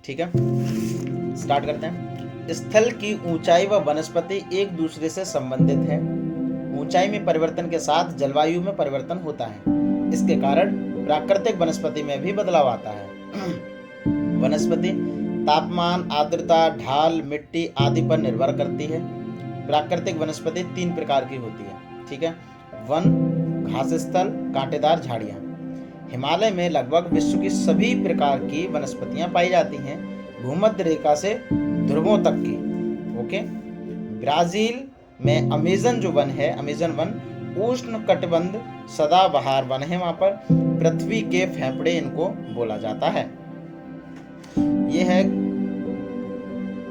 ठीक है, स्टार्ट करते हैं। स्थल की ऊंचाई व वनस्पति एक दूसरे से संबंधित है। ऊंचाई में परिवर्तन के साथ जलवायु में परिवर्तन होता है। इसके कारण प्राकृतिक वनस्पति में भी बदलाव आता है। वनस्पति तापमान, आर्द्रता, ढाल, मिट्टी आदि पर निर्भर करती है। प्राकृतिक वनस्पति 3 प्रकार की होती है। ठीक है, वन, घास स्थल, कांटेदार झाड़ियाँ। हिमालय में लगभग विश्व की सभी प्रकार की वनस्पतियां पाई जाती हैं, भूमध्य रेखा से ध्रुवों तक की। ओके, ब्राजील में अमेजन जो वन है, अमेजन वन उष्ण कटिबंध सदाबहार वन है। वहां पर पृथ्वी के फेफड़े इनको बोला जाता है। ये है,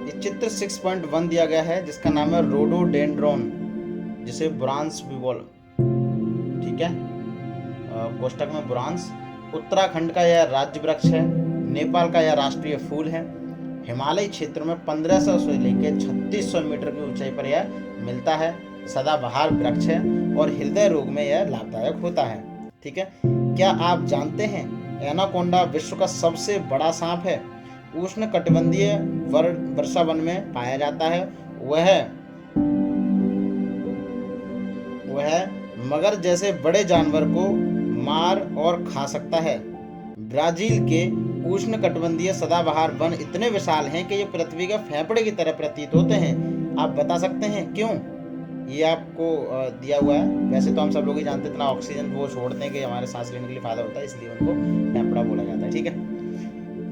ये चित्र 6.1 दिया गया है जिसका नाम है रोडोडेंड्रॉन, जिसे ब्रांस भी बोल, ठीक है, कोष्टक में ब्रांस। उत्तराखंड का यह राज्य वृक्ष है। नेपाल का यह राष्ट्रीय फूल है। हिमालयी क्षेत्र में 1500 से लेकर 3600 मीटर की ऊंचाई पर यह मिलता है। सदाबहार वृक्ष है और हृदय रोग में यह लाभदायक होता है। ठीक है, क्या आप जानते हैं एनाकोंडा विश्व का सबसे बड़ा सांप है? उष्ण कटिबंधीय वर्षा वन में पाया जाता है। वह मगर जैसे बड़े जानवर को मार और खा सकता है। ब्राजील के उष्ण कटिबंधीय सदाबहार वन इतने विशाल हैं कि ये पृथ्वी के फेफड़े की तरह प्रतीत होते हैं। आप बता सकते हैं क्यों? ये आपको दिया हुआ है। वैसे तो हम सब लोग ही जानते हैं, इतना ऑक्सीजन वो छोड़ते हैं कि हमारे सांस लेने के लिए फायदा होता है, इसलिए उनको फेफड़ा बोला जाता है। ठीक है,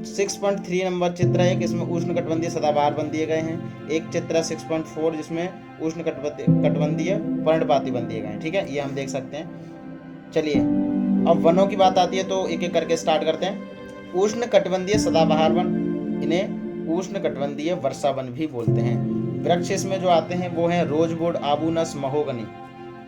6.3 नंबर चित्र है कि इसमें उष्ण कटिबंधीय सदाबहार वन दिए गए हैं। एक चित्र है 6.4 जिसमें उष्ण कटिबंधीय पर्णपाती वन दिए गए हैं। ठीक है, ये हम देख सकते हैं। चलिए, अब वनों की बात आती है तो एक एक करके स्टार्ट करते हैं। उष्ण कटिबंधीय सदाबहार वन, इन्हें उष्ण कटिबंधीय वर्षा वन भी बोलते हैं। वृक्ष इसमें जो आते हैं वो हैं रोजवुड, आबूनस, महोगनी।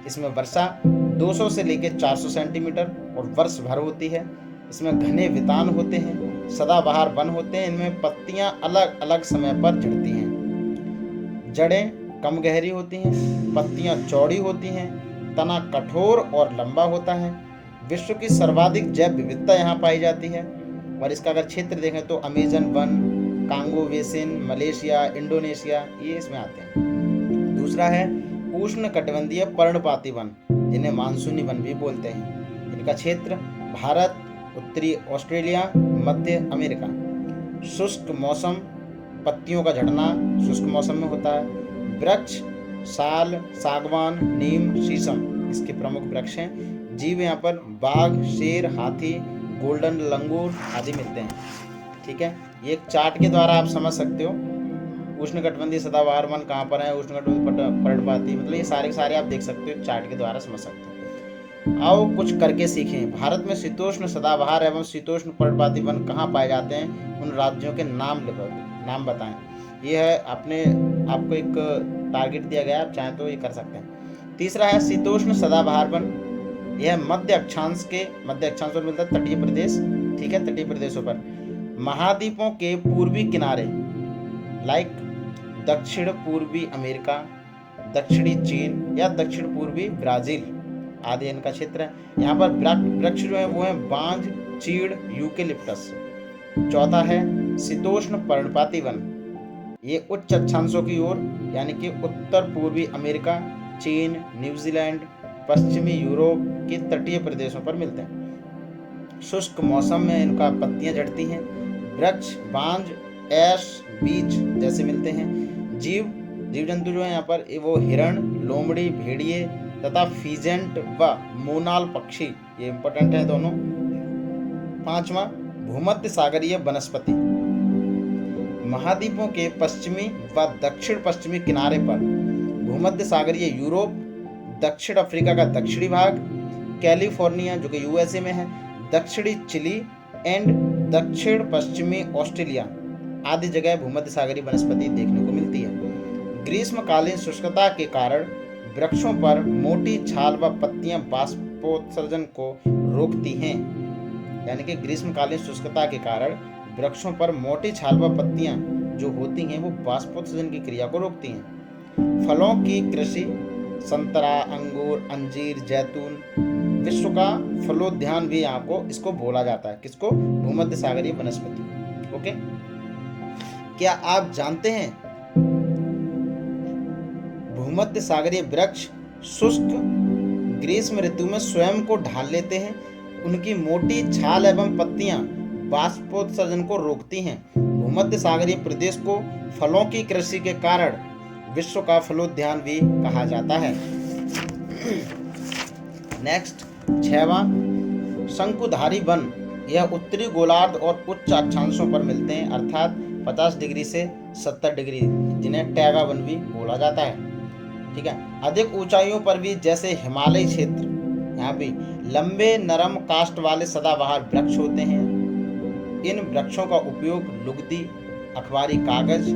इसमें वर्षा 200 से लेकर 400 सेंटीमीटर और वर्ष भर होती है। इसमें घने वितान होते हैं, सदाबहार वन होते हैं। इनमें पत्तियां अलग अलग समय पर झड़ती हैं। जड़ें कम गहरी होती हैं, पत्तियां चौड़ी होती हैं, तना कठोर और लंबा होता है। विश्व की सर्वाधिक जैव विविधता यहाँ पाई जाती है। और इसका अगर क्षेत्र देखें तो Amazon one, Congo basin, Malaysia, Indonesia, ये इसमें आते हैं। दूसरा है उष्ण कटिबंधीय पर्णपाती वन, जिन्हें मानसूनी वन भी बोलते हैं। इनका क्षेत्र भारत, उत्तरी ऑस्ट्रेलिया, मध्य अमेरिका। शुष्क मौसम, पत्तियों का झड़ना शुष्क मौसम में होता है। वृक्ष साल, सागवान, नीम, शीशम इसके प्रमुख वृक्ष हैं। जीव यहाँ पर बाघ, शेर, हाथी, गोल्डन लंगूर आदि मिलते हैं। ठीक है, ये एक चार्ट के द्वारा आप समझ सकते हो उष्ण कटिबंधीय सदाबहार वन कहाँ पर है, उष्ण कटिबंधीय पर्णपाती, मतलब ये सारे के सारे आप देख सकते हो, चार्ट के द्वारा समझ सकते हो। आओ कुछ करके सीखें। भारत में शीतोष्ण सदाबहार एवं शीतोष्ण पर्णपाती वन कहाँ पाए जाते हैं, उन राज्यों के नाम बताएं। ये है, आपको एक टारगेट दिया गया, आप चाहें तो ये कर सकते हैं। तीसरा है शीतोष्ण सदाबहार वन, यह मध्य अक्षांश पर मिलता है, तटीय प्रदेश। ठीक है, तटीय प्रदेशों पर। महाद्वीपों के पूर्वी किनारे लाइक दक्षिण पूर्वी अमेरिका, दक्षिणी चीन या दक्षिण पूर्वी ब्राजील आदि इनका क्षेत्र है। यहाँ पर वृक्ष जो है वो है बांज, चीड़, यूकेलिप्टस। चौथा है शीतोष्ण पर्णपाती वन, ये उच्च अक्षांशों की ओर यानी कि उत्तर पूर्वी अमेरिका, चीन, न्यूजीलैंड, पश्चिमी यूरोप के तटीय प्रदेशों पर मिलते हैं। शुष्क मौसम में इनका पत्तियां झड़ती हैं। वृक्ष बांज, ऐश, बीज जैसे मिलते हैं। जीव जंतु जो है यहाँ पर वो हिरण, लोमड़ी, भेड़िए तथा फीजेंट व मोनाल पक्षी, ये इंपॉर्टेंट है दोनों। पांचवा भूमध्य सागरीय वनस्पति, महाद्वीपों के पश्चिमी व दक्षिण पश्चिमी किनारे पर भूमध्य सागरीय यूरोप, दक्षिण अफ्रीका का दक्षिणी भाग, कैलिफोर्निया जो कि यूएसए में है, दक्षिणी चिली एंड दक्षिण पश्चिमी ऑस्ट्रेलिया आदि जगह भूमध्य सागरीय वनस्पति देखने को मिलती है। ग्रीष्मकालीन शुष्कता के कारण वृक्षों पर मोटी छाल व पत्तियां बाष्पोत्सर्जन को रोकती हैं। यानी कि ग्रीष्मकालीन शुष्कता के कारण वृक्षों पर मोटी छाल व पत्तियां जो होती हैं वो बाष्पोत्सर्जन की क्रिया को रोकती हैं। फलों की कृषि, संतरा, अंगूर, अंजीर, जैतून, विश्व का फलोद्यान भी यहाँ को इसको बोला जाता है। किसको? भूमध्य सागरीय वनस्पति। ओके, क्या आप जानते हैं भूमध्य सागरीय वृक्ष शुष्क ग्रीष्म ऋतु में स्वयं को ढाल लेते हैं। उनकी मोटी छाल एवं पत्तियां बाष्पोत्सर्जन को रोकती हैं। भूमध्य सागरीय प्रदेश को फलों की कृषि के कारण विश्व का फलोद्यान भी कहा जाता है। नेक्स्ट 6वां, शंकुधारी वन। यह उत्तरी गोलार्ध और उच्च अक्षांशों पर मिलते हैं, अर्थात 50 डिग्री से 70 डिग्री, जिन्हें टैगा वन भी बोला जाता है। ठीक है। अधिक ऊंचाइयों पर भी, जैसे हिमालय क्षेत्र, यहाँ भी लंबे नरम काष्ठ वाले सदाबहार वृक्ष होते हैं। इन वृक्षों का उपयोग लुगदी, अखबारी कागज,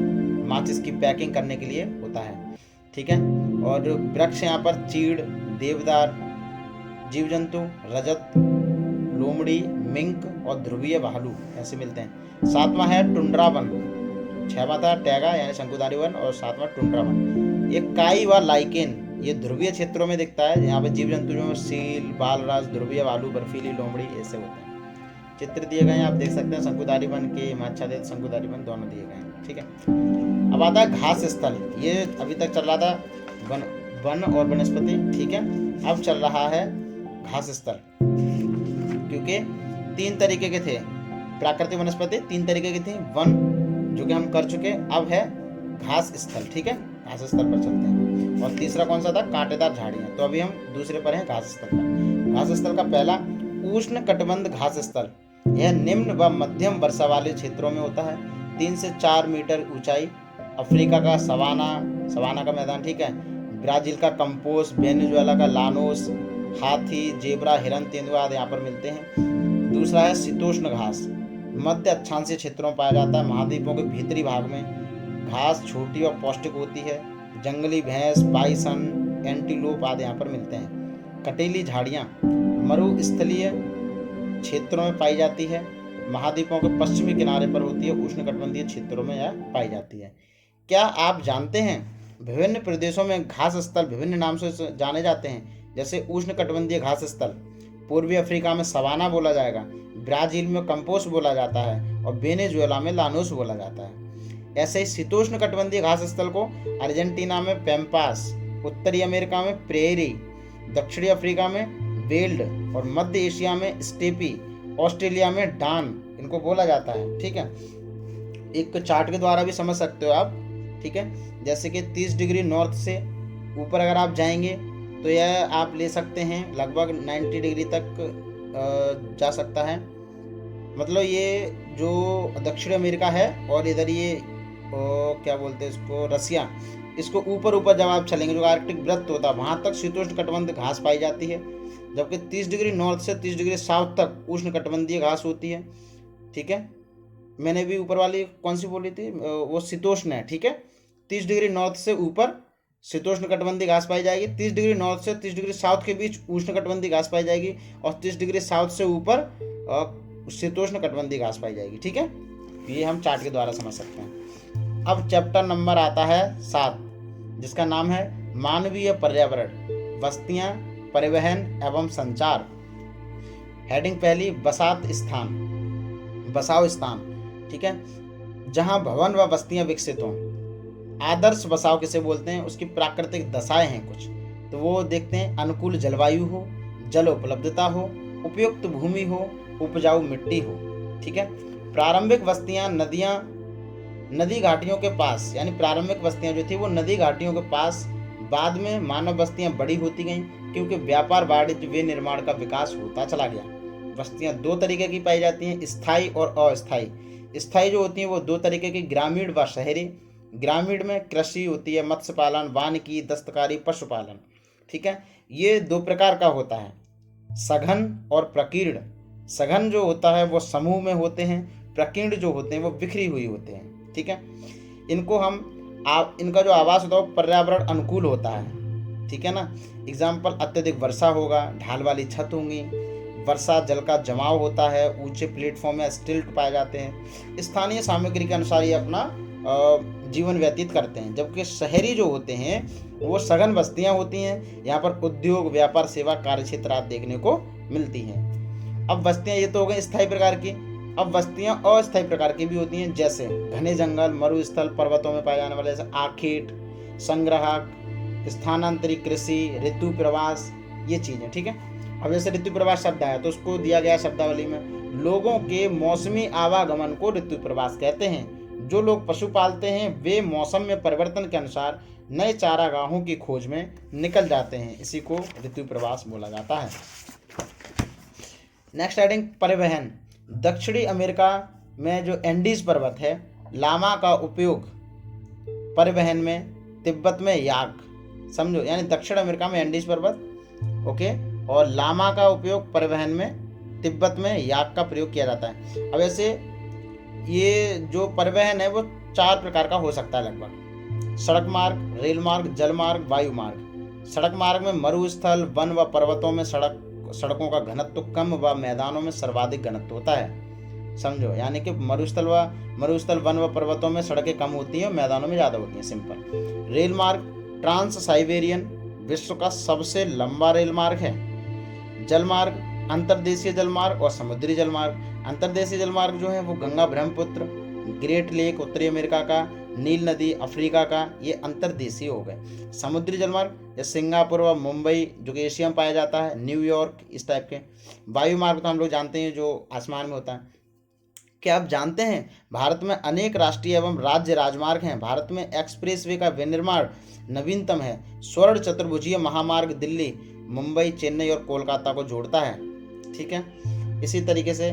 माचिस की पैकिंग करने के लिए होता है। ठीक है। और वृक्ष यहाँ पर चीड़, देवदार, जीव जंतु, रजत, लोमड़ी, मिंक और ध्रुवीय भालू ऐसे मिलते हैं। 7वां है टुंड्रा वन। 6वां था टैगा यानी शंकुधारी वन और 7वां टुंड्रा वन। ये काई व लाइकेन, ये ध्रुवीय क्षेत्रों में दिखता है। यहाँ पे जीव जंतु जो सील, बालराज, ध्रुवीय भालू, बर्फीली लोमड़ी ऐसे होते हैं। चित्र दिए गए हैं, आप देख सकते हैं। शंकुधारी वन के हिमाच्छादित शंकुधारी वन दोनों दिए गए हैं। ठीक है। अब आता है घास स्थल। ये अभी तक चल रहा था वन और वनस्पति। ठीक है। अब चल रहा है घास स्थल, क्योंकि 3 तरीके के थे प्राकृतिक वनस्पति, 3 तरीके की थी। वन जो कि हम कर चुके, अब है घास स्थल। ठीक है। घास स्थल पर चलते हैं। और तीसरा कौन सा था? कांटेदार झाड़ियां। तो अभी हम दूसरे पर हैं, घास स्थल पर। घास स्थल का पहला उष्ण कटिबंध घास स्थल। यह निम्न व मध्यम वर्षा वाले क्षेत्रों में होता है। 3 से 4 मीटर ऊंचाई। अफ्रीका का सवाना का मैदान। ठीक है। ब्राजील का कंपोस, वेनेजुएला का लानोस, हाथी, जेबरा, हिरन, तेंदुआ आदि यहाँ पर मिलते हैं। दूसरा है शीतोष्ण घास। मध्य अक्षांशीय क्षेत्रों में पाया जाता है। महाद्वीपों के भीतरी भाग में घास छोटी और पौष्टिक होती है। जंगली भैंस, बाइसन, एंटीलोप आदि यहाँ पर मिलते हैं। कटीली झाड़ियाँ मरुस्थलीय क्षेत्रों में पाई जाती है। महाद्वीपों के पश्चिमी किनारे पर होती है। उष्णकटिबंधीय क्षेत्रों में यह पाई जाती है। क्या आप जानते हैं विभिन्न प्रदेशों में घास स्थल विभिन्न नाम से जाने जाते हैं? जैसे उष्णकटिबंधीय घास स्थल पूर्वी अफ्रीका में सवाना बोला जाएगा, ब्राजील में कंपोस्ट बोला जाता है और वेनेजुएला में लानोस बोला जाता है। ऐसे ही शीतोष्ण कटिबंधीय घास स्थल को अर्जेंटीना में पैम्पास, उत्तरी अमेरिका में प्रेरी, दक्षिणी अफ्रीका में वेल्ड और मध्य एशिया में स्टेपी, ऑस्ट्रेलिया में डान इनको बोला जाता है। ठीक है। एक चार्ट के द्वारा भी समझ सकते हो आप। ठीक है। जैसे कि 30 डिग्री नॉर्थ से ऊपर अगर आप जाएंगे तो यह आप ले सकते हैं लगभग 90 डिग्री तक जा सकता है। मतलब ये जो दक्षिण अमेरिका है और इधर ये क्या बोलते हैं इसको, रसिया, इसको ऊपर ऊपर जब आप चलेंगे जो आर्कटिक वृत्त होता है वहाँ तक शीतोष्ण कटिबंध घास पाई जाती है। जबकि 30 डिग्री नॉर्थ से 30 डिग्री साउथ तक उष्ण कटिबंधीय घास होती है। ठीक है। मैंने भी ऊपर वाली कौन सी बोली थी, वो शीतोष्ण है। ठीक है। 30 डिग्री नॉर्थ से ऊपर शीतोष्ण कटिबंधीय घास पाई जाएगी। 30 डिग्री नॉर्थ से 30 डिग्री साउथ के बीच उष्ण कटिबंधीय घास पाई जाएगी और 30 डिग्री साउथ से ऊपर शीतोष्ण कटिबंधीय घास पाई जाएगी। ठीक है। ये हम चार्ट के द्वारा समझ सकते हैं। अब चैप्टर नंबर आता है 7, जिसका नाम है मानवीय पर्यावरण, बस्तियां, परिवहन एवं संचार। हेडिंग पहली, बसाव स्थान। ठीक है। जहां भवन व बस्तियां विकसित हों। आदर्श बसाव किसे बोलते हैं, उसकी प्राकृतिक दशाएं हैं कुछ, तो वो देखते हैं। अनुकूल जलवायु हो, जल उपलब्धता हो, उपयुक्त भूमि हो, उपजाऊ मिट्टी हो। ठीक है। प्रारंभिक बस्तियां नदी घाटियों के पास, यानी प्रारंभिक बस्तियां जो थी वो नदी घाटियों के पास। बाद में मानव बस्तियां बड़ी होती गईं क्योंकि व्यापार वाणिज्य व निर्माण का विकास होता चला गया। बस्तियां 2 तरीके की पाई जाती हैं, स्थायी और अस्थायी। स्थायी जो होती हैं वो 2 तरीके की, ग्रामीण व शहरी। ग्रामीण में कृषि होती है, मत्स्य पालन, वानिकी, दस्तकारी, पशुपालन। ठीक है। ये 2 प्रकार का होता है, सघन और प्रकीर्ण। सघन जो होता है वो समूह में होते हैं, प्रकीर्ण जो होते हैं वो बिखरी हुई होते हैं। ठीक है। इनका जो आवास होता है वो पर्यावरण अनुकूल होता है। ठीक है ना। एग्जाम्पल, अत्यधिक वर्षा होगा, ढाल वाली छत होंगी, वर्षा जल का जमाव होता है, ऊंचे प्लेटफॉर्म या स्टिल्ट पाए जाते हैं। स्थानीय सामग्री के अनुसार ये अपना जीवन व्यतीत करते हैं। जबकि शहरी जो होते हैं वो सघन बस्तियां होती हैं। यहाँ पर उद्योग, व्यापार, सेवा, कार्य क्षेत्र आदि देखने को मिलती हैं। अब बस्तियां ये तो हो गई स्थायी प्रकार की। अब बस्तियां अस्थायी प्रकार की भी होती हैं, जैसे घने जंगल, मरुस्थल, पर्वतों में पाए जाने वाले जैसे आखेट, संग्राहक, स्थानांतरित कृषि, ऋतु प्रवास, ये चीजें। ठीक है। अब जैसे ऋतु प्रवास शब्द आया तो उसको दिया गया शब्दावली में, लोगों के मौसमी आवागमन को ऋतु प्रवास कहते हैं। जो लोग पशु पालते हैं वे मौसम में परिवर्तन के अनुसार नए चारागाहों की खोज में निकल जाते हैं, इसी को ऋतु प्रवास बोला जाता है। नेक्स्ट हेडिंग परिवहन। दक्षिणी अमेरिका में जो एंडीज पर्वत है, लामा का उपयोग परिवहन में, तिब्बत में याक, समझो, यानी दक्षिण अमेरिका में एंडीज पर्वत, ओके, और लामा का उपयोग परिवहन में, तिब्बत में याक का प्रयोग किया जाता है। अब ऐसे ये जो परिवहन है वो 4 प्रकार का हो सकता है लगभग: सड़क मार्ग, रेल मार्ग, जल मार्ग, वायु मार्ग। सड़क मार्ग में मरुस्थल, वन व पर्वतों में सड़कों का घनत्व कम व मैदानों में सर्वाधिक घनत्व होता है, समझो, यानी कि मरुस्थल, वन व पर्वतों में सड़कें कम होती हैं, मैदानों में ज़्यादा होती हैं, सिंपल। रेल मार्ग, ट्रांस साइबेरियन विश्व का सबसे लंबा रेल मार्ग है। जल मार्ग, अंतर्देशीय जल मार्ग और समुद्री जल मार्ग। अंतर्देशीय जल मार्ग जो है वो गंगा, ब्रह्मपुत्र, ग्रेट लेक उत्तरी अमेरिका का, नील नदी अफ्रीका का, ये अंतर्देशीय हो गए। समुद्री जल मार्ग जैसे सिंगापुर व मुंबई जो कि एशिया में पाया जाता है, न्यूयॉर्क, इस टाइप के। वायु मार्ग तो हम लोग जानते हैं जो आसमान में होता है। क्या आप जानते हैं भारत में अनेक राष्ट्रीय एवं राज्य राजमार्ग हैं। भारत में एक्सप्रेसवे का विनिर्माण नवीनतम है। स्वर्ण चतुर्भुजीय महामार्ग दिल्ली, मुंबई, चेन्नई और कोलकाता को जोड़ता है। ठीक है। इसी तरीके से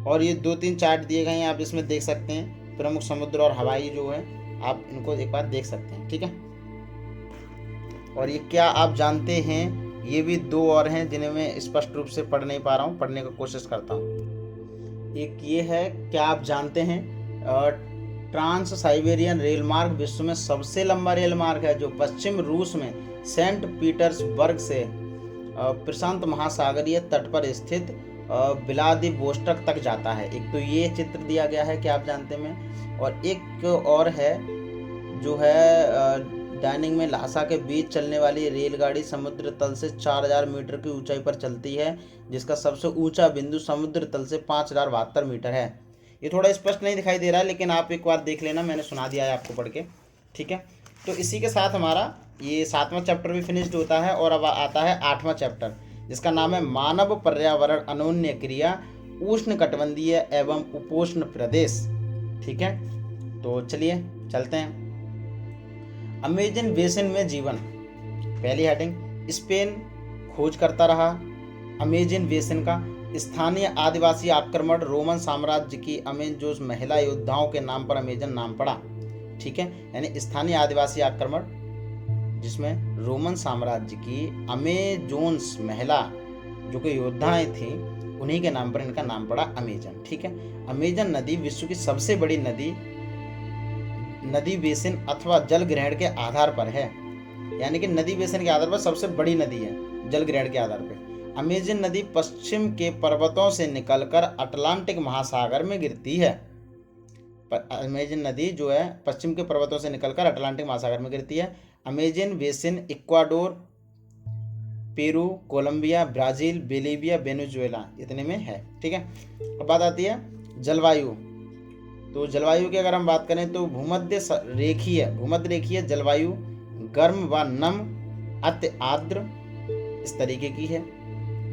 और ये 2-3 चार्ट दिए गए हैं, आप इसमें देख सकते हैं प्रमुख समुद्र और हवाई जो है, आप इनको एक बार देख सकते हैं। ठीक है। और ये क्या आप जानते हैं, ये भी 2 और हैं जिन्हें मैं स्पष्ट रूप से पढ़ नहीं पा रहा हूँ, पढ़ने की कोशिश करता हूँ। एक ये है, क्या आप जानते हैं ट्रांस साइबेरियन रेल मार्ग विश्व में सबसे लंबा रेल मार्ग है, जो पश्चिम रूस में सेंट पीटर्सबर्ग से प्रशांत महासागरीय तट पर स्थित व्लादिवोस्टोक तक जाता है। एक तो ये चित्र दिया गया है, क्या आप जानते हैं, और एक और है जो है डाइनिंग में ल्हासा के बीच चलने वाली रेलगाड़ी समुद्र तल से 4000 मीटर की ऊंचाई पर चलती है, जिसका सबसे ऊंचा बिंदु समुद्र तल से 5072 मीटर है। ये थोड़ा स्पष्ट नहीं दिखाई दे रहा है, लेकिन आप एक बार देख लेना, मैंने सुना दिया है आपको पढ़ के। ठीक है। तो इसी के साथ हमारा ये 7वां चैप्टर भी फिनिश्ड होता है और अब आता है 8वां चैप्टर, जिसका नाम है मानव पर्यावरण अनोन्य क्रिया, उष्ण कटिबंधीय एवं उपोष्ण प्रदेश। ठीक है। तो चलिए चलते हैं। अमेजन बेसिन में जीवन, पहली हेडिंग, स्पेन खोज करता रहा अमेजन बेसिन का। स्थानीय आदिवासी आक्रमण, रोमन साम्राज्य की अमेजोस महिला योद्धाओं के नाम पर अमेजन नाम पड़ा। ठीक है। यानी स्थानीय आदिवासी आक्रमण जिसमें रोमन साम्राज्य की अमेजोन्स महिला जो कि योद्धाएं थी, उन्हीं के नाम पर इनका नाम पड़ा अमेजन। ठीक है। अमेजन नदी विश्व की सबसे बड़ी नदी बेसिन अथवा जल ग्रहण के आधार पर है, यानी कि नदी बेसिन के आधार पर सबसे बड़ी नदी है जल ग्रहण के आधार पर। अमेजन नदी पश्चिम के पर्वतों से निकलकर अटलांटिक महासागर में गिरती है। अमेजन नदी जो है पश्चिम के पर्वतों से निकलकर अटलांटिक महासागर में गिरती है। Amazon basin Ecuador, Peru, Colombia, Brazil, Bolivia, Venezuela इतने में है। ठीक है। अब बात आती है जलवायु। तो जलवायु की अगर हम बात करें तो भूमध्य रेखीय जलवायु गर्म व नम, अति आर्द्र, इस तरीके की है।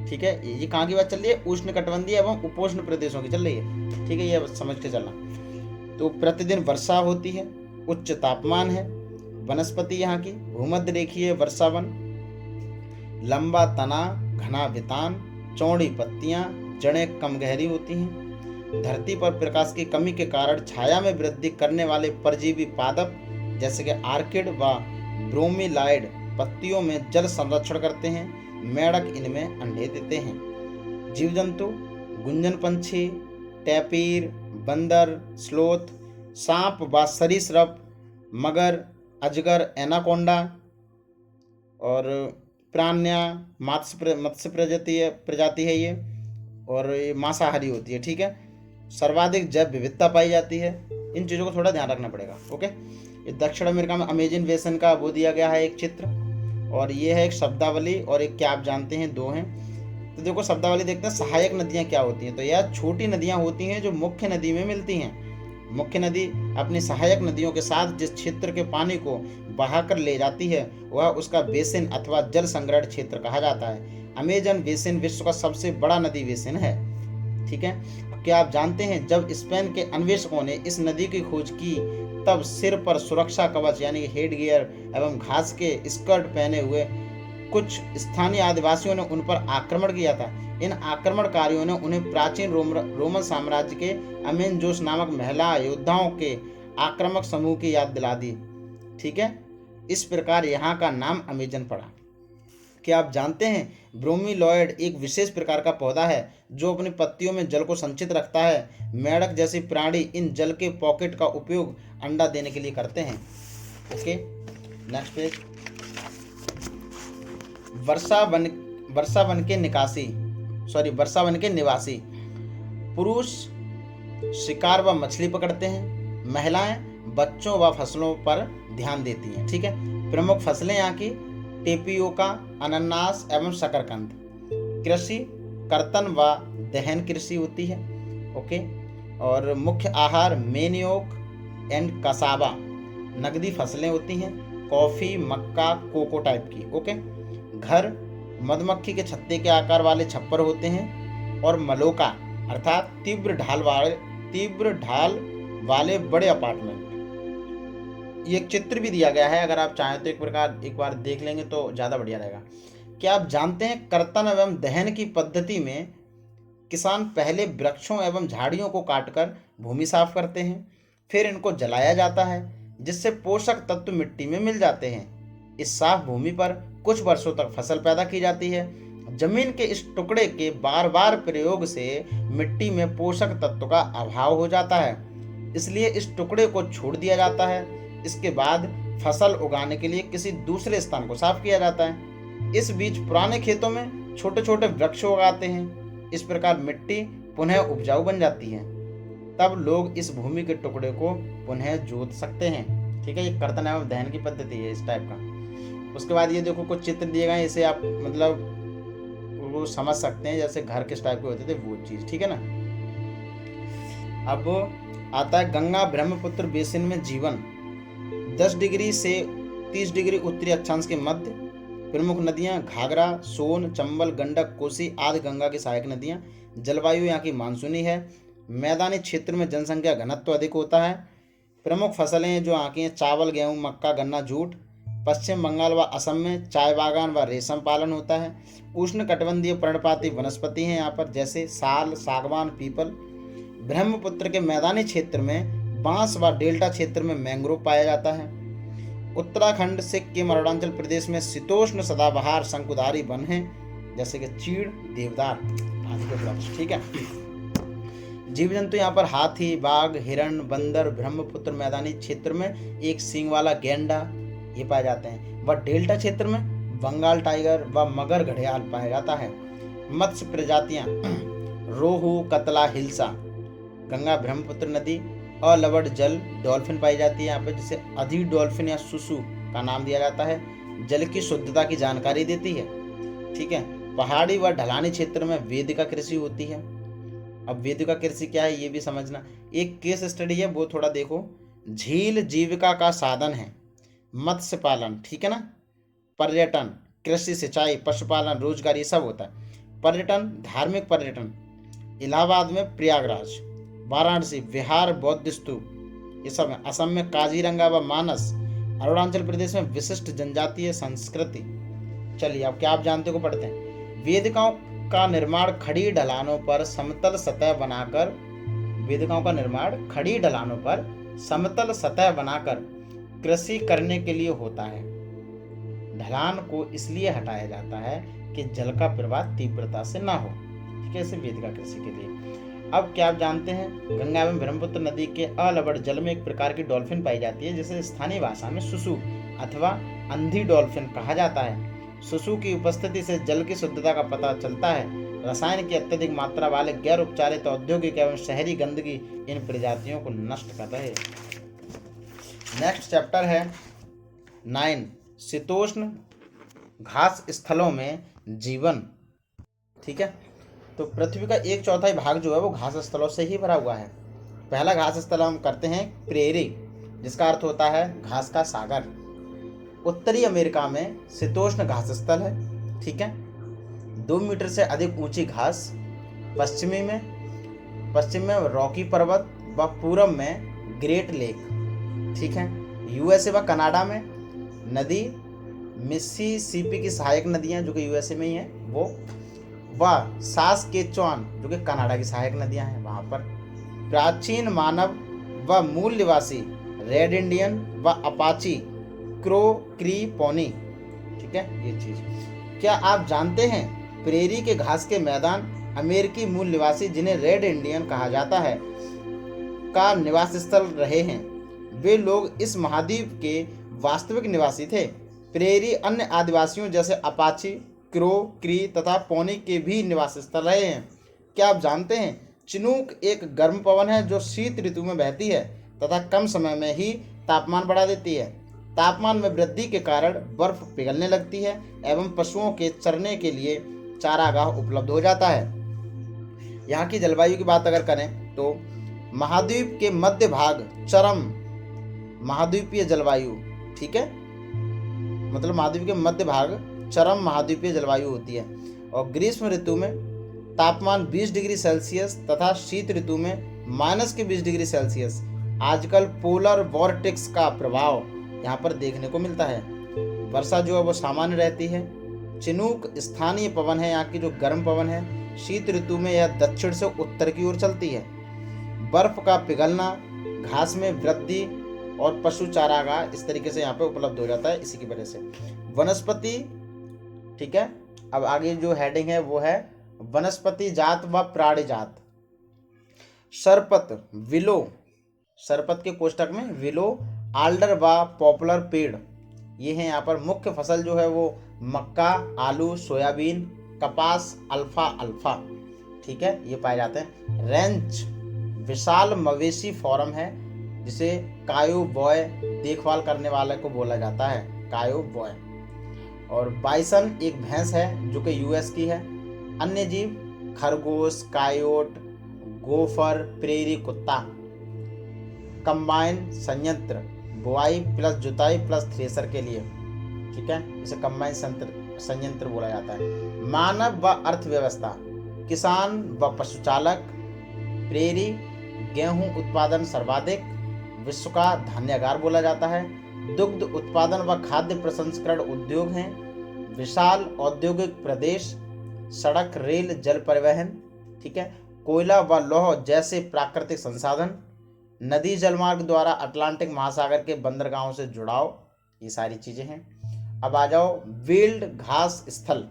ठीक है। ये कहाँ की बात चल रही है? उष्ण कटिबंधीय एवं उपोष्ण प्रदेशों की चल रही है। ठीक है। ये समझ के चलना। तो प्रतिदिन वर्षा होती है, उच्च तापमान है, वनस्पति यहाँ की भूमध्य रेखीय वर्षावन, लंबा तना, घना वितान, चौड़ी पत्तियां, जड़ें कम गहरी होती हैं। धरती पर प्रकाश की कमी के कारण छाया में वृद्धि करने वाले परजीवी पादप जैसे कि आर्किड व ब्रोमीलाइड पत्तियों में जल संरक्षण करते हैं। मेढक इनमें अंडे देते हैं। जीव जंतु गुंजन पंछी, टैपीर, बंदर, स्लोथ, सांप व सरीसृप, मगर, अजगर, एनाकोंडा और प्राण्या, मत्स्य प्रजाति है ये, और ये मांसाहारी होती है। ठीक है। सर्वाधिक जैव विविधता पाई जाती है। इन चीज़ों को थोड़ा ध्यान रखना पड़ेगा। ओके। ये दक्षिण अमेरिका में अमेजन बेसिन का वो दिया गया है एक चित्र, और ये है एक शब्दावली, और एक क्या आप जानते हैं 2 हैं। तो देखो शब्दावली देखते हैं, सहायक नदियाँ क्या होती हैं। तो यह छोटी नदियाँ होती हैं जो मुख्य नदी में मिलती हैं। मुख्य नदी अपनी सहायक नदियों के साथ जिस क्षेत्र के पानी को बहाकर ले जाती है वह उसका बेसिन अथवा जल संग्रहण क्षेत्र कहा जाता है। अमेजन बेसिन विश्व का सबसे बड़ा नदी बेसिन है। ठीक है। क्या आप जानते हैं जब स्पेन के अन्वेषकों ने इस नदी की खोज की तब सिर पर सुरक्षा कवच यानी हेड गियर एवं घास के स्कर्ट पहने हुए कुछ स्थानीय आदिवासियों ने उन पर आक्रमण किया था। इन आक्रमणकारियों ने उन्हें प्राचीन रोमन साम्राज्य के अमेनजोस नामक महिला योद्धाओं के आक्रामक समूह की याद दिला दी। ठीक है। इस प्रकार यहाँ का नाम अमेजन पड़ा। क्या आप जानते हैं ब्रोमीलॉयड एक विशेष प्रकार का पौधा है जो अपनी पत्तियों में जल को संचित रखता है। मेढक जैसी प्राणी इन जल के पॉकेट का उपयोग अंडा देने के लिए करते हैं। Okay, next page. वर्षावन के निवासी पुरुष शिकार व मछली पकड़ते हैं। महिलाएं बच्चों व फसलों पर ध्यान देती हैं। ठीक है। प्रमुख फसलें यहाँ की टेपियोका, अनानास एवं शकरकंद। कृषि कर्तन व दहन कृषि होती है। ओके। और मुख्य आहार मेनियोक एंड कसावा। नगदी फसलें होती हैं कॉफी, मक्का, कोको टाइप की। ओके। घर मधुमक्खी के छत्ते के आकार वाले छप्पर होते हैं। और मलोका अर्थात तीव्र ढाल वाले बड़े अपार्टमेंट। ये एक चित्र भी दिया गया है, अगर आप चाहें तो एक बार देख लेंगे तो ज़्यादा बढ़िया रहेगा। क्या आप जानते हैं कर्तन एवं दहन की पद्धति में किसान पहले वृक्षों एवं झाड़ियों को काटकर भूमि साफ करते हैं, फिर इनको जलाया जाता है जिससे पोषक तत्व मिट्टी में मिल जाते हैं। इस साफ भूमि पर कुछ वर्षों तक फसल पैदा की जाती है। जमीन के इस टुकड़े के बार बार प्रयोग से मिट्टी में पोषक तत्व का अभाव हो जाता है, इसलिए इस टुकड़े को छोड़ दिया जाता है। इसके बाद फसल उगाने के लिए किसी दूसरे स्थान को साफ किया जाता है। इस बीच पुराने खेतों में छोटे छोटे वृक्ष उगाते हैं। इस प्रकार मिट्टी पुनः उपजाऊ बन जाती है। तब लोग इस भूमि के टुकड़े को पुनः जोत सकते हैं। ठीक है। ये कर्तन एवं दहन की पद्धति है इस टाइप का। उसके बाद ये देखो कुछ चित्र दिए गए, इसे आप मतलब वो समझ सकते हैं जैसे घर किस टाइप के होते थे वो चीज। ठीक है ना। अब आता है गंगा ब्रह्मपुत्र बेसिन में जीवन। 10 डिग्री से 30 डिग्री उत्तरी अक्षांश के मध्य। प्रमुख नदियां घाघरा, सोन, चंबल, गंडक, कोसी आदि गंगा की सहायक नदियां। जलवायु यहाँ की मानसूनी है। मैदानी क्षेत्र में जनसंख्या घनत्व अधिक होता है। प्रमुख फसलें जो यहाँ की हैं चावल, गेहूँ, मक्का, गन्ना, जूट। पश्चिम बंगाल व असम में चाय बागान व रेशम पालन होता है। उष्ण कटिबंधीय पर्णपाती वनस्पति हैं यहाँ पर जैसे साल, सागवान, पीपल। ब्रह्मपुत्र के मैदानी क्षेत्र में बांस व डेल्टा क्षेत्र में मैंग्रोव पाया जाता है। उत्तराखंड, सिक्किम, अरुणाचल प्रदेश में शीतोष्ण सदाबहार शंकुधारी वन हैं जैसे कि चीड़, देवदार आदि के वृक्ष। ठीक है। जीव जंतु यहाँ पर हाथी, बाघ, हिरण, बंदर। ब्रह्मपुत्र मैदानी क्षेत्र में एक सींग वाला गैंडा ये पाए जाते हैं। व डेल्टा क्षेत्र में बंगाल टाइगर व मगर घड़ियाल पाया जाता है। मत्स्य प्रजातियां रोहू, कतला, हिल्सा। गंगा ब्रह्मपुत्र नदी अलवड़ जल डॉल्फिन पाई जाती है यहाँ पे, जिसे अधि डॉल्फिन या सुसु का नाम दिया जाता है। जल की शुद्धता की जानकारी देती है। ठीक है। पहाड़ी व ढलानी क्षेत्र में वेदिका कृषि होती है। अब वेदिका कृषि क्या है ये भी समझना। एक केस स्टडी है वो थोड़ा देखो। झील जीविका का साधन है। मत्स्य पालन, ठीक है ना, पर्यटन, कृषि, सिंचाई, पशुपालन, रोजगार ये सब होता है। पर्यटन, धार्मिक पर्यटन, इलाहाबाद में प्रयागराज, वाराणसी विहार, बौद्ध स्तूप ये सब है। असम में काजीरंगा व मानस। अरुणाचल प्रदेश में विशिष्ट जनजातीय संस्कृति। चलिए अब क्या आप जानते को पढ़ते हैं। वेदिकाओं का निर्माण खड़ी ढलानों पर समतल सतह बनाकर। वेदिकाओं का निर्माण खड़ी ढलानों पर समतल सतह बनाकर कृषि करने के लिए होता है। ढलान को इसलिए हटाया जाता है कि जल का प्रवाह तीव्रता से ना हो। कैसे वेदिका कृषि के लिए। अब क्या आप जानते हैं गंगा एवं ब्रह्मपुत्र नदी के अलवड़ जल में एक प्रकार की डॉल्फिन पाई जाती है जिसे स्थानीय भाषा में सुसु अथवा अंधी डॉल्फिन कहा जाता है। सुसु की उपस्थिति से जल की शुद्धता का पता चलता है। रसायन की अत्यधिक मात्रा वाले गैर उपचारित औद्योगिक एवं शहरी गंदगी इन प्रजातियों को नष्ट कर रहे। नेक्स्ट चैप्टर है 9 शीतोष्ण घास स्थलों में जीवन। ठीक है। तो पृथ्वी का 1/4 भाग जो है वो घास स्थलों से ही भरा हुआ है। पहला घास स्थल हम करते हैं प्रेरी, जिसका अर्थ होता है घास का सागर। उत्तरी अमेरिका में शीतोष्ण घास स्थल है, ठीक है। 2 मीटर से अधिक ऊंची घास। पश्चिम में रॉकी पर्वत व पूरब में ग्रेट लेक, ठीक है। यूएसए व कनाडा में नदी मिसिसिपी की सहायक नदियां जो कि यूएसए में ही है वो, व सास्केचुआन जो कि कनाडा की सहायक नदियां हैं वहां पर। प्राचीन मानव व मूल निवासी रेड इंडियन व अपाची क्रो क्री पोनी, ठीक है। ये चीज क्या आप जानते हैं, प्रेरी के घास के मैदान अमेरिकी मूल निवासी जिन्हें रेड इंडियन कहा जाता है का निवास स्थल रहे हैं। वे लोग इस महाद्वीप के वास्तविक निवासी थे। प्रेरी अन्य आदिवासियों जैसे अपाची, क्रो क्री तथा पोनी के भी निवास स्थल रहे हैं। क्या आप जानते हैं, चिनूक एक गर्म पवन है जो शीत ऋतु में बहती है तथा कम समय में ही तापमान बढ़ा देती है। तापमान में वृद्धि के कारण बर्फ पिघलने लगती है एवं पशुओं के चरने के लिए चारागाह उपलब्ध हो जाता है। यहाँ की जलवायु की बात अगर करें तो महाद्वीप के मध्य भाग चरम महाद्वीपीय जलवायु, ठीक है। मतलब महाद्वीप के मध्य भाग चरम महाद्वीपीय जलवायु होती है और ग्रीष्म ऋतु में तापमान 20 डिग्री सेल्सियस तथा शीत ऋतु में -20 डिग्री सेल्सियस। आजकल पोलर वॉर्टेक्स का प्रभाव यहाँ पर देखने को मिलता है। वर्षा जो है वो सामान्य रहती है। चिनूक स्थानीय पवन है, यहाँ की जो गर्म पवन है। शीत ऋतु में यह दक्षिण से उत्तर की ओर चलती है। बर्फ का पिघलना, घास में वृद्धि और पशु चारागाह इस तरीके से यहाँ पे उपलब्ध हो जाता है इसी की वजह से। वनस्पति, ठीक है। अब आगे जो हेडिंग है वो है वनस्पति जात व प्राणी जात। सरपत, विलो, सरपत के कोष्टक में विलो, आल्डर व पॉपुलर पेड़, ये हैं यहाँ पर। मुख्य फसल जो है वो मक्का, आलू, सोयाबीन, कपास, अल्फा, ठीक है, ये पाए जाते हैं। रेंच विशाल मवेशी फॉर्म है जिसे कायो बॉय देखभाल करने वाले को बोला जाता है, कायो बॉय। और बाइसन एक भैंस है जो कि यूएस की है। अन्य जीव खरगोश, कायोट, गोफर, प्रेरी कुत्ता। कंबाइन संयंत्र, बुआई प्लस जुताई प्लस थ्रेसर के लिए, ठीक है, इसे कंबाइन संयंत्र बोला जाता है। मानव व अर्थव्यवस्था, किसान व पशुचालक। प्रेरी गेहूं उत्पादन सर्वाधिक, विश्व का धान्यागार बोला जाता है। दुग्ध उत्पादन व खाद्य प्रसंस्करण उद्योग हैं। विशाल औद्योगिक प्रदेश, सड़क, रेल, जल परिवहन, ठीक है। कोयला व लौह जैसे प्राकृतिक संसाधन। नदी जलमार्ग द्वारा अटलांटिक महासागर के बंदरगाहों से जुड़ाव, ये सारी चीजें हैं। अब आ जाओ वेल्ड घास स्थल।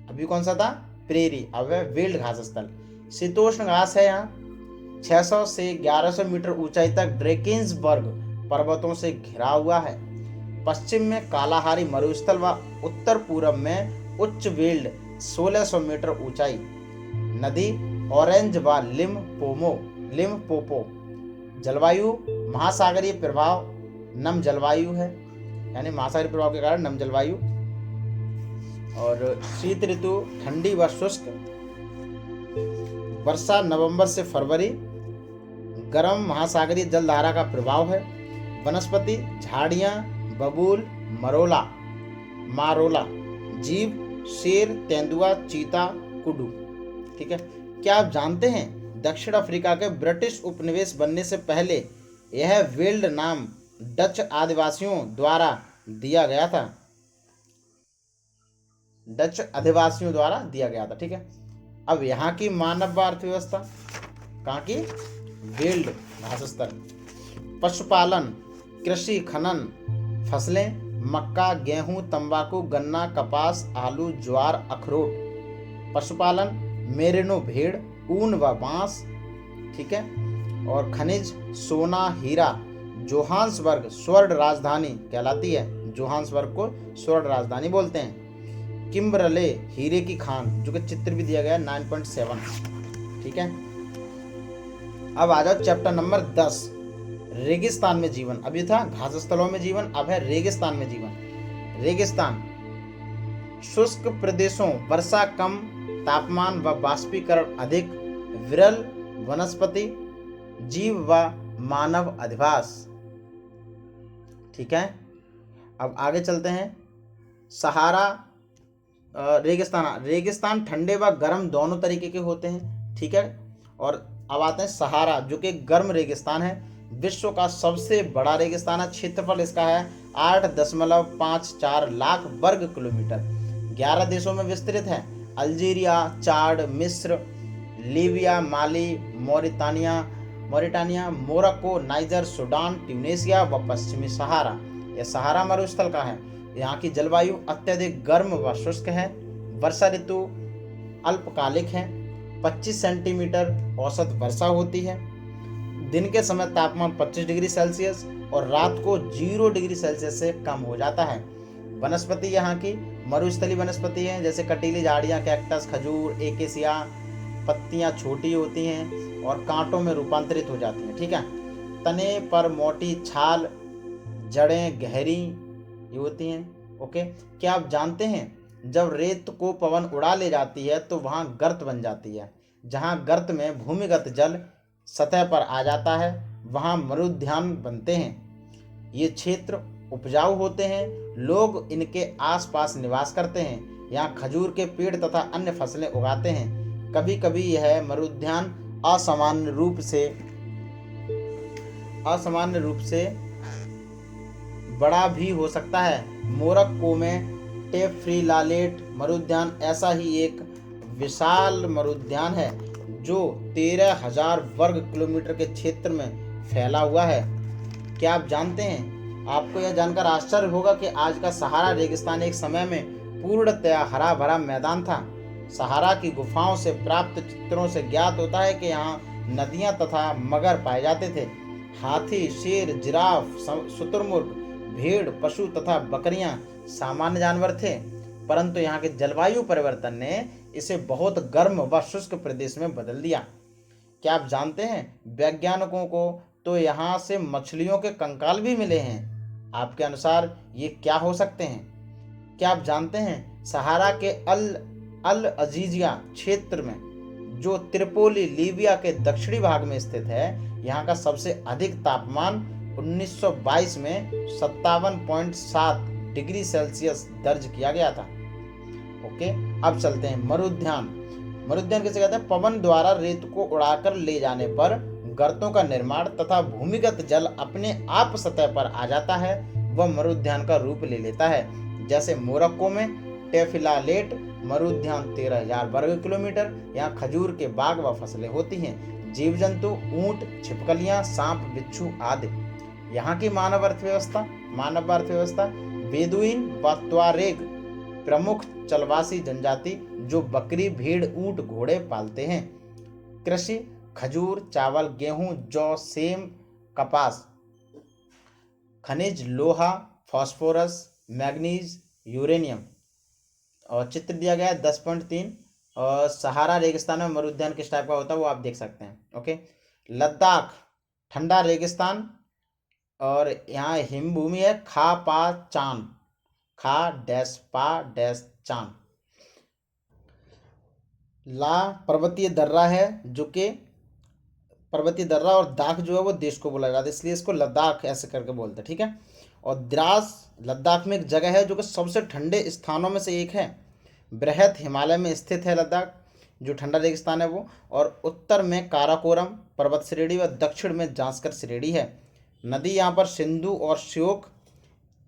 अभी कौन सा था, प्रेरी, अब है वेल्ड घास स्थल। शीतोष्ण घास है यहाँ। 600 से 1100 मीटर ऊंचाई तक ड्रेकिंसबर्ग पर्वतों से घिरा हुआ है। पश्चिम में कालाहारी मरुस्थल व उत्तर पूर्व में उच्च वेल्ड 1600 मीटर ऊंचाई। नदी ऑरेंज व लिम्पोपो। जलवायु महासागरीय प्रभाव, नम जलवायु है, यानी महासागरीय प्रभाव के कारण नम जलवायु। और शीत ऋतु ठंडी व शुष्क। वर्षा नवंबर से फरवरी। गर्म महासागरीय जलधारा का प्रभाव है। वनस्पति झाड़ियां, बबूल, मारोला। जीव शेर, तेंदुआ, चीता, कुडू, ठीक है। क्या आप जानते हैं दक्षिण अफ्रीका के ब्रिटिश उपनिवेश बनने से पहले यह वेल्ड नाम डच आदिवासियों द्वारा दिया गया था, ठीक है। अब यहाँ की मानव अर्थव्यवस्था, कहाँ की, वेल्ड घास स्थल। पशुपालन, कृषि, खनन, फसलें, मक्का, गेहूं, तंबाकू, गन्ना, कपास, आलू, ज्वार, अखरोट। पशुपालन मेरिनो भेड़, ऊन व बांस, ठीक है। और खनिज सोना, हीरा। जोहान्सबर्ग स्वर्ण राजधानी कहलाती है, जोहान्सबर्ग को स्वर्ण राजधानी बोलते हैं। किम्बरले हीरे की खान, जो कि चित्र भी दिया गया है 9.7, ठीक है। अब आ जाओ चैप्टर नंबर 10, रेगिस्तान में जीवन। अभी था घास स्थलों में जीवन, अब है रेगिस्तान में जीवन। रेगिस्तान शुष्क प्रदेशों, वर्षा कम तापमान व बाष्पीकरण अधिक, विरल वनस्पति, जीव व मानव अधिवास। ठीक है, अब आगे चलते हैं। सहारा रेगिस्तान ठंडे व गर्म दोनों तरीके के होते हैं। ठीक है, और अब आते हैं सहारा, जो कि गर्म रेगिस्तान है, विश्व का सबसे बड़ा रेगिस्तान है। क्षेत्रफल इसका है 8.54 लाख वर्ग किलोमीटर, 11 देशों में विस्तृत है। अल्जीरिया, चाड, मिस्र, लीबिया, माली, Mauritania, Morocco, niger, Sudan, Tunisia व पश्चिमी सहारा। यह सहारा मरुस्थल का है। यहाँ की जलवायु अत्यधिक गर्म व शुष्क है। वर्षा ऋतु अल्पकालिक है। 25 सेंटीमीटर औसत वर्षा होती है। दिन के समय तापमान 25 डिग्री सेल्सियस और रात को 0 डिग्री सेल्सियस से कम हो जाता है। वनस्पति यहाँ की मरुस्थलीय वनस्पति है, जैसे कटीली झाड़ियाँ, कैक्टस, खजूर, एकेसिया। पत्तियाँ छोटी होती हैं और कांटों में रूपांतरित हो जाती हैं। ठीक है, तने पर मोटी छाल, जड़ें गहरी ये होती हैं। ओके, क्या आप जानते हैं जब रेत को पवन उड़ा ले जाती है तो वहाँ गर्त बन जाती है। जहाँ गर्त में भूमिगत जल सतह पर आ जाता है वहाँ मरुद्यान बनते हैं। ये क्षेत्र उपजाऊ होते हैं, लोग इनके आसपास निवास करते हैं। यहाँ खजूर के पेड़ तथा अन्य फसलें उगाते हैं। कभी कभी यह मरुद्यान असामान्य रूप से बड़ा भी हो सकता है। मोरक्को में टेफ्रिलालेट मरुद्यान ऐसा ही एक विशाल मरुद्यान है जो 13,000 वर्ग किलोमीटर के क्षेत्र में फैला हुआ है। क्या आप जानते हैं, आपको यह जानकर आश्चर्य होगा कि आज का सहारा रेगिस्तान एक समय में पूर्णतया हरा भरा मैदान था। सहारा की गुफाओं से प्राप्त चित्रों से ज्ञात होता है कि यहाँ नदियाँ तथा मगर पाए जाते थे। हाथी, शेर, जिराफ, शुतुरमुर्ग, भेड़, पशु तथा बकरियां सामान्य जानवर थे, परंतु यहाँ के जलवायु परिवर्तन ने इसे बहुत गर्म व शुष्क प्रदेश में बदल दिया। क्या आप जानते हैं, वैज्ञानिकों को तो यहाँ से मछलियों के कंकाल भी मिले हैं। आपके अनुसार ये क्या हो सकते हैं? क्या आप जानते हैं, सहारा के अल अजीजिया क्षेत्र में, जो त्रिपोली लीबिया के दक्षिणी भाग में स्थित है, यहाँ का सबसे अधिक तापमान 1922 में 57.7 डिग्री सेल्सियस दर्ज किया गया था। ओके, अब चलते हैं मरुद्यान। मरुद्यान किसे कहते हैं? पवन द्वारा रेत को उड़ाकर ले जाने पर गर्तों का निर्माण तथा भूमिगत जल अपने आप सतह पर आ जाता है, वह मरुद्यान का रूप ले लेता है। जैसे मोरक्को में टेफिलालेट मरुद्यान 13,000 वर्ग किलोमीटर, यहाँ खजूर के बाग व फसलें होती हैं। जीव जंतु ऊंट, छिपकलियां, सांप, बिच्छू आदि। यहाँ की मानव अर्थव्यवस्था बेदुइन व त्वारेग प्रमुख चलवासी जनजाति जो बकरी, भेड़, ऊंट, घोड़े पालते हैं। कृषि खजूर, चावल, गेहूं, जौ, सेम, कपास। खनिज लोहा, फास्फोरस, मैग्नीज, यूरेनियम। और चित्र दिया गया है 10.3। और सहारा रेगिस्तान में मरुद्यान किस टाइप का होता है वो आप देख सकते हैं। ओके, लद्दाख ठंडा रेगिस्तान और यहाँ हिमभूमि है। खा डैश पा डैश चान। ला पर्वतीय दर्रा है, जो कि पर्वतीय दर्रा, और दाख जो है वो देश को बोला जाता है, इसलिए इसको लद्दाख ऐसे करके बोलते हैं। ठीक है, और द्रास लद्दाख में एक जगह है जो कि सबसे ठंडे स्थानों में से एक है। बृहद हिमालय में स्थित है लद्दाख, जो ठंडा रेगिस्तान है वो। और उत्तर में काराकोरम पर्वत श्रेणी व दक्षिण में जांस्कर श्रेणी है। नदी यहाँ पर सिंधु और श्योक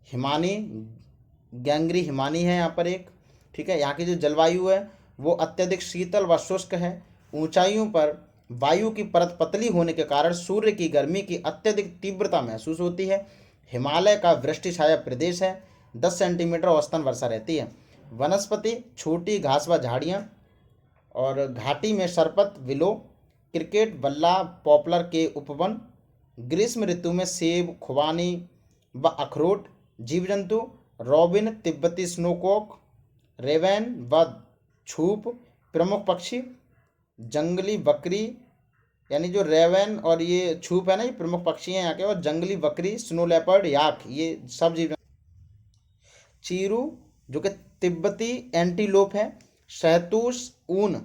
हिमानी, गैंगरी हिमानी है यहाँ पर एक। ठीक है, यहाँ की जो जलवायु है वो अत्यधिक शीतल व शुष्क है। ऊंचाइयों पर वायु की परत पतली होने के कारण सूर्य की गर्मी की अत्यधिक तीव्रता महसूस होती है। हिमालय का वृष्टि छाया प्रदेश है। 10 सेंटीमीटर औसतन वर्षा रहती है। वनस्पति छोटी घास व झाड़ियाँ, और घाटी में सरपत, विलो, क्रिकेट, बल्ला, पॉपुलर के उपवन। ग्रीष्म ऋतु में सेब, खुबानी व अखरोट। जीव जंतु रॉबिन, तिब्बती स्नोकॉक, रेवैन व छूप। प्रमुख पक्षी जंगली बकरी, यानी जो रेवैन और ये छूप है ना, ये प्रमुख पक्षी हैं यहाँ के। और जंगली बकरी, स्नो लेपर्ड, याक, ये सब जीव। चीरू जो कि तिब्बती एंटीलोप है। शहतूश ऊन,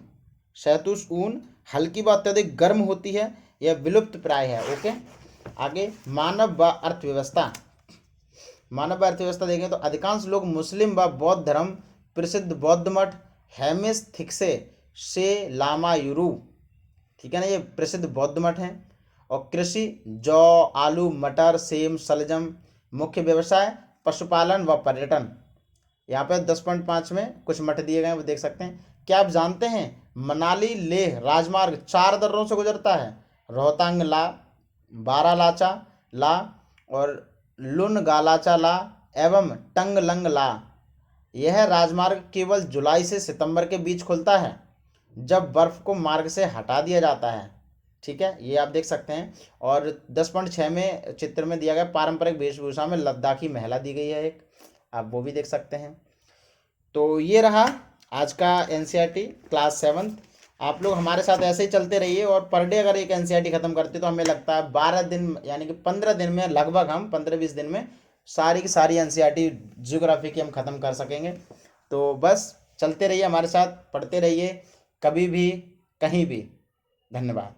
शहतूश ऊन हल्की व अत्यधिक गर्म होती है, यह विलुप्त प्राय है। ओके, आगे मानव व अर्थव्यवस्था। मानव व अर्थव्यवस्था देखें तो अधिकांश लोग मुस्लिम व बौद्ध धर्म, प्रसिद्ध बौद्ध मठ हेमिस थिक्से से लामायुरु, ठीक है ना, ये प्रसिद्ध बौद्ध मठ हैं। और कृषि जौ, आलू, मटर, सेम, शलजम। मुख्य व्यवसाय पशुपालन व पर्यटन। यहाँ पे 10.5 में कुछ मठ दिए गए हैं, वो देख सकते हैं। क्या आप जानते हैं मनाली लेह राजमार्ग 4 दर्रों से गुजरता है? रोहतांग ला, बारालाचा ला और लुन गालाचा ला एवं टंगलंग ला। यह राजमार्ग केवल जुलाई से सितंबर के बीच खुलता है, जब बर्फ को मार्ग से हटा दिया जाता है। ठीक है, ये आप देख सकते हैं। और 10.6 में चित्र में दिया गया पारंपरिक वेशभूषा में लद्दाखी महिला दी गई है एक, आप वो भी देख सकते हैं। तो ये रहा आज का एनसीईआरटी क्लास 7। आप लोग हमारे साथ ऐसे ही चलते रहिए, और पर डे अगर एक एनसीईआरटी खत्म करते तो हमें लगता है 12 दिन यानी कि 15 दिन में, लगभग हम 15-20 दिन में सारी की सारी एनसीईआरटी ज्योग्राफी की हम ख़त्म कर सकेंगे। तो बस चलते रहिए हमारे साथ, पढ़ते रहिए कभी भी कहीं भी। धन्यवाद।